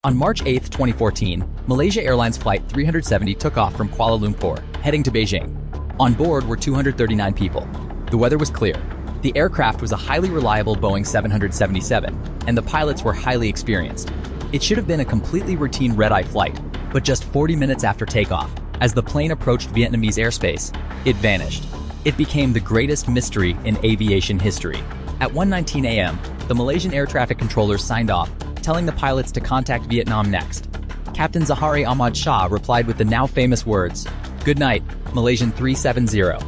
On March 8, 2014, Malaysia Airlines Flight 370 took off from Kuala Lumpur, heading to Beijing. On board were 239 people. The weather was clear. The aircraft was a highly reliable Boeing 777, and the pilots were highly experienced. It should have been a completely routine red-eye flight, but just 40 minutes after takeoff, as the plane approached Vietnamese airspace, it vanished. It became the greatest mystery in aviation history. At 1:19 a.m., the Malaysian air traffic controllers signed off, telling the pilots to contact Vietnam next. Captain Zahari Ahmad Shah replied with the now famous words, "Good night, Malaysian 370.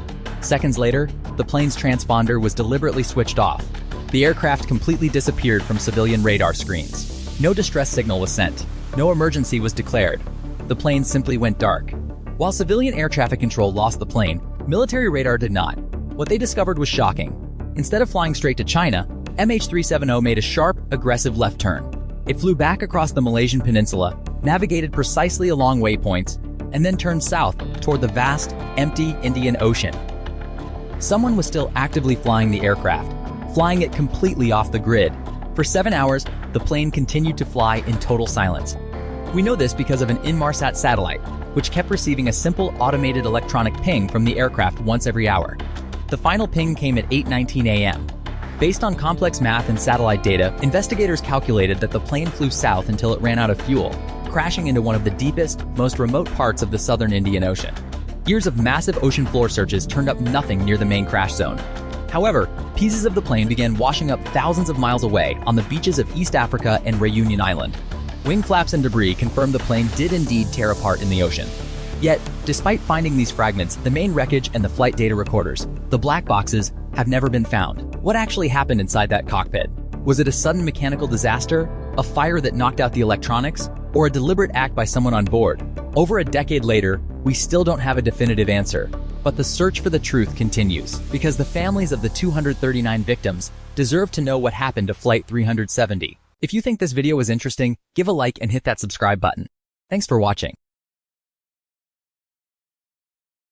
Seconds later, the plane's transponder was deliberately switched off. The aircraft completely disappeared from civilian radar screens. No distress signal was sent. No emergency was declared. The plane simply went dark. While civilian air traffic control lost the plane, military radar did not. What they discovered was shocking. Instead of flying straight to China, MH370 made a sharp, aggressive left turn. It flew back across the Malaysian peninsula, navigated precisely along waypoints, and then turned south toward the vast, empty Indian Ocean. Someone was still actively flying the aircraft, flying it completely off the grid. For 7 hours, the plane continued to fly in total silence. We know this because of an Inmarsat satellite, which kept receiving a simple automated electronic ping from the aircraft once every hour. The final ping came at 8:19 a.m. Based on complex math and satellite data, investigators calculated that the plane flew south until it ran out of fuel, crashing into one of the deepest, most remote parts of the southern Indian Ocean. Years of massive ocean floor searches turned up nothing near the main crash zone. However, pieces of the plane began washing up thousands of miles away on the beaches of East Africa and Reunion Island. Wing flaps and debris confirmed the plane did indeed tear apart in the ocean. Yet, despite finding these fragments, the main wreckage and the flight data recorders, the black boxes, have never been found. What actually happened inside that cockpit? Was it a sudden mechanical disaster, a fire that knocked out the electronics, or a deliberate act by someone on board? Over a decade later, we still don't have a definitive answer, but the search for the truth continues, because the families of the 239 victims deserve to know what happened to Flight 370. If you think this video was interesting, give a like and hit that subscribe button. Thanks for watching.